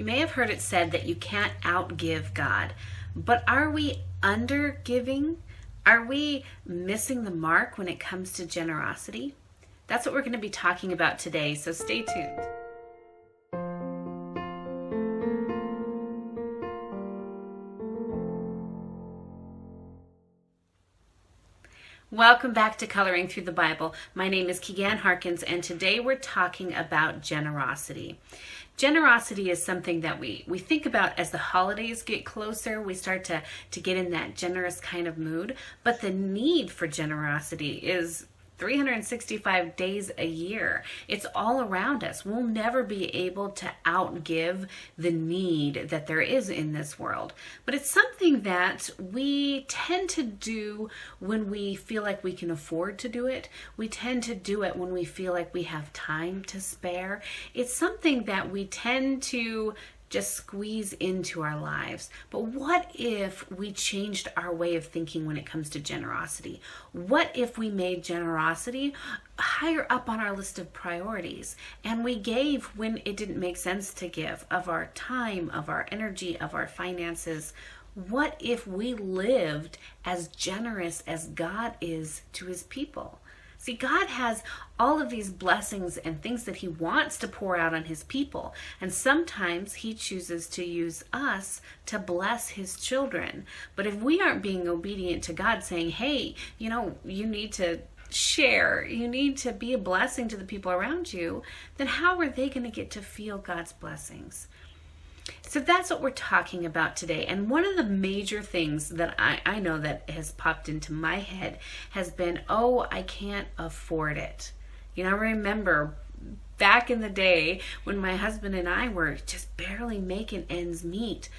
You may have heard it said that you can't outgive God, but are we undergiving? Are we missing the mark when it comes to generosity? That's what we're going to be talking about today, so stay tuned. Welcome back to Coloring Through the Bible. My name is Keegan Harkins, and today we're talking about generosity. Generosity is something that we think about as the holidays get closer. We start to get in that generous kind of mood. But the need for generosity is 365 days a year. It's all around us. We'll never be able to outgive the need that there is in this world. But it's something that we tend to do when we feel like we can afford to do it. We tend to do it when we feel like we have time to spare. It's something that we tend to just squeeze into our lives. But what if we changed our way of thinking when it comes to generosity? What if we made generosity higher up on our list of priorities and we gave when it didn't make sense to give, of our time, of our energy, of our finances? What if we lived as generous as God is to his people? See, God has all of these blessings and things that he wants to pour out on his people. And sometimes he chooses to use us to bless his children. But if we aren't being obedient to God, saying, hey, you need to share, you need to be a blessing to the people around you, then how are they going to get to feel God's blessings? So that's what we're talking about today. And one of the major things that I know that has popped into my head has been, I can't afford it. I remember back in the day when my husband and I were just barely making ends meet,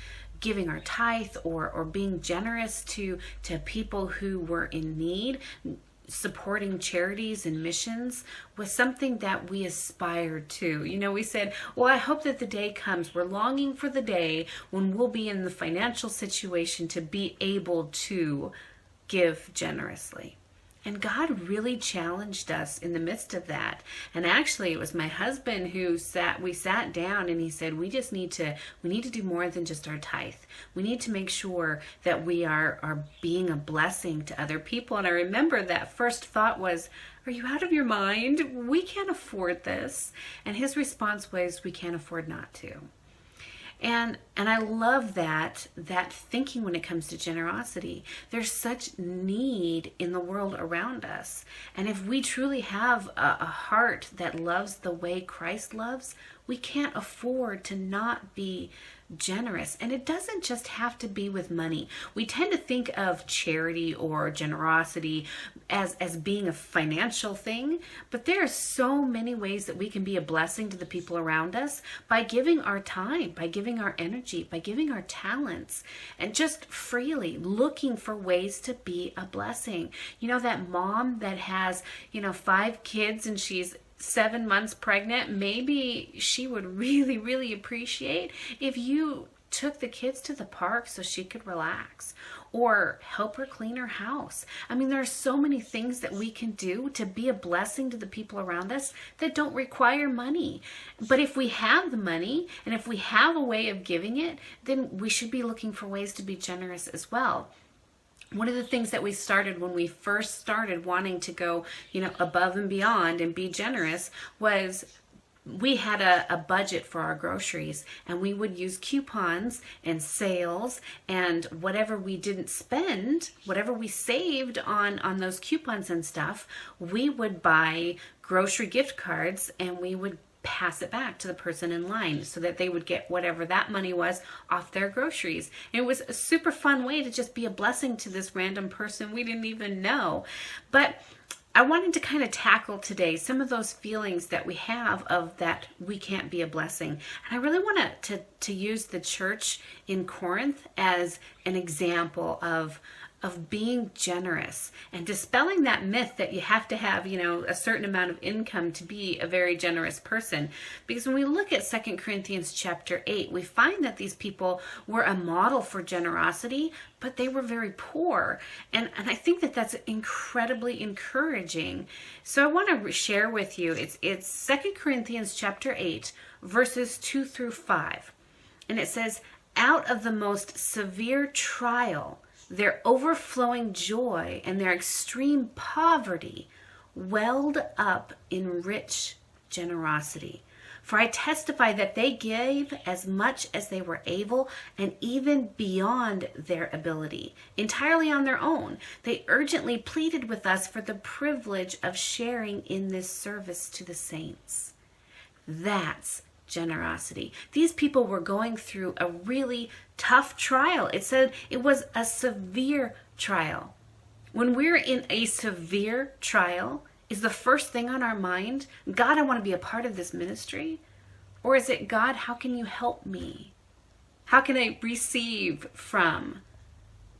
giving our tithe or being generous to people who were in need. Supporting charities and missions was something that we aspired to. We said, I hope that the day comes. We're longing for the day when we'll be in the financial situation to be able to give generously. And God really challenged us in the midst of that. And actually, it was my husband who we sat down and he said, we need to do more than just our tithe. We need to make sure that we are being a blessing to other people. And I remember that first thought was, are you out of your mind? We can't afford this. And his response was, we can't afford not to. And I love that thinking when it comes to generosity. There's such need in the world around us. And if we truly have a heart that loves the way Christ loves, we can't afford to not be generous. And it doesn't just have to be with money. We tend to think of charity or generosity as being a financial thing, but there are so many ways that we can be a blessing to the people around us by giving our time, by giving our energy, by giving our talents, and just freely looking for ways to be a blessing. That mom that has, 5 kids and she's 7 months pregnant, maybe she would really, really appreciate if you took the kids to the park so she could relax, or help her clean her house. There are so many things that we can do to be a blessing to the people around us that don't require money. But if we have the money and if we have a way of giving it, then we should be looking for ways to be generous as well. One of the things that we started when we first started wanting to go, above and beyond and be generous was we had a budget for our groceries, and we would use coupons and sales and whatever we didn't spend, whatever we saved on those coupons and stuff, we would buy grocery gift cards and we would pass it back to the person in line so that they would get whatever that money was off their groceries. And it was a super fun way to just be a blessing to this random person we didn't even know. But I wanted to kind of tackle today some of those feelings that we have of that we can't be a blessing. And I really want to use the church in Corinth as an example of being generous and dispelling that myth that you have to have, a certain amount of income to be a very generous person. Because when we look at 2 Corinthians chapter 8, we find that these people were a model for generosity, but they were very poor. And I think that that's incredibly encouraging. So I want to share with you, it's 2 Corinthians chapter 8, verses 2 through 5. And it says, out of the most severe trial, their overflowing joy and their extreme poverty welled up in rich generosity. For I testify that they gave as much as they were able, and even beyond their ability, entirely on their own. They urgently pleaded with us for the privilege of sharing in this service to the saints. That's generosity. These people were going through a really tough trial. It said it was a severe trial. When we're in a severe trial, is the first thing on our mind, God, I want to be a part of this ministry? Or is it, God, how can you help me? How can I receive from?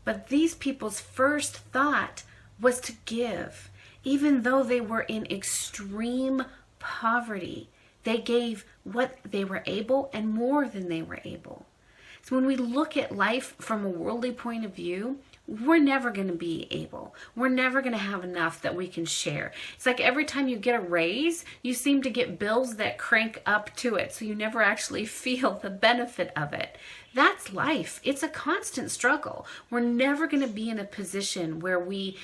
But these people's first thought was to give. Even though they were in extreme poverty, they gave what they were able and more than they were able. So when we look at life from a worldly point of view, we're never going to be able. We're never going to have enough that we can share. It's like every time you get a raise, you seem to get bills that crank up to it, so you never actually feel the benefit of it. That's life. It's a constant struggle. We're never going to be in a position where we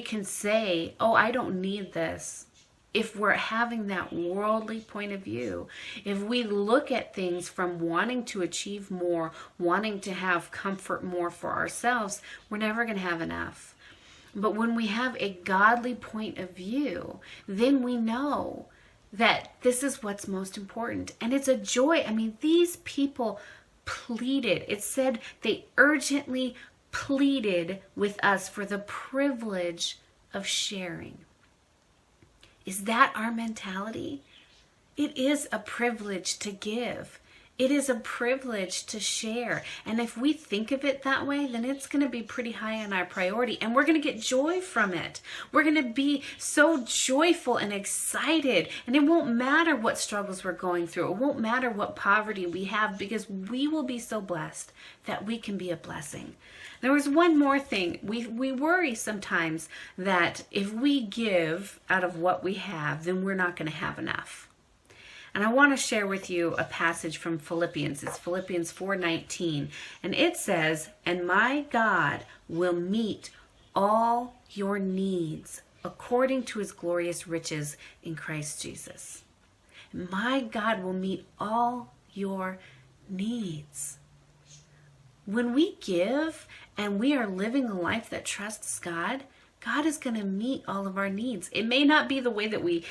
can say, oh, I don't need this. If we're having that worldly point of view, if we look at things from wanting to achieve more, wanting to have comfort more for ourselves, we're never going to have enough. But when we have a godly point of view, then we know that this is what's most important. And it's a joy. I mean, these people pleaded. It said they urgently pleaded with us for the privilege of sharing. Is that our mentality? It is a privilege to give. It is a privilege to share. And if we think of it that way, then it's going to be pretty high on our priority. And we're going to get joy from it. We're going to be so joyful and excited. And it won't matter what struggles we're going through. It won't matter what poverty we have, because we will be so blessed that we can be a blessing. There was one more thing. We worry sometimes that if we give out of what we have, then we're not going to have enough. And I want to share with you a passage from Philippians. It's Philippians 4:19. And it says, and my God will meet all your needs according to his glorious riches in Christ Jesus. My God will meet all your needs. When we give and we are living a life that trusts God, God is going to meet all of our needs. It may not be the way that we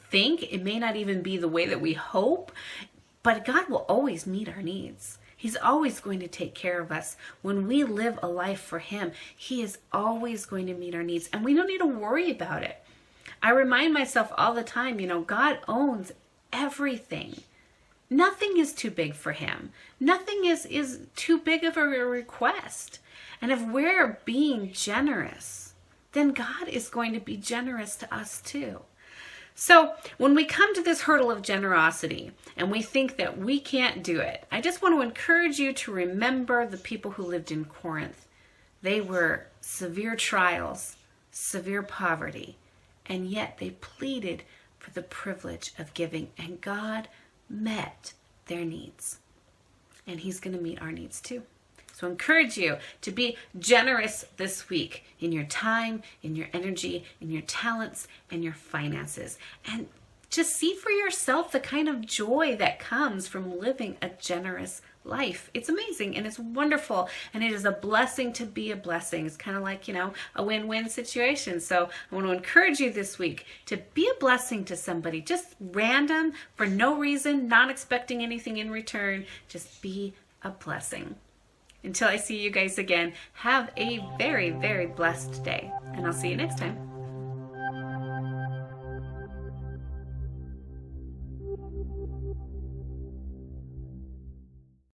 think. It may not even be the way that we hope. But God will always meet our needs. He's always going to take care of us. When we live a life for him, he is always going to meet our needs. And we don't need to worry about it. I remind myself all the time, God owns everything. Nothing is too big for him. Nothing is too big of a request. And if we're being generous, then God is going to be generous to us too. So when we come to this hurdle of generosity and we think that we can't do it, I just want to encourage you to remember the people who lived in Corinth. They were severe trials, severe poverty, and yet they pleaded for the privilege of giving, and God met their needs. And he's going to meet our needs too. So I encourage you to be generous this week in your time, in your energy, in your talents, and your finances. And just see for yourself the kind of joy that comes from living a generous life. It's amazing and it's wonderful, and it is a blessing to be a blessing. It's kind of like, a win-win situation. So I want to encourage you this week to be a blessing to somebody, just random, for no reason, not expecting anything in return. Just be a blessing. Until I see you guys again, have a very, very blessed day, and I'll see you next time.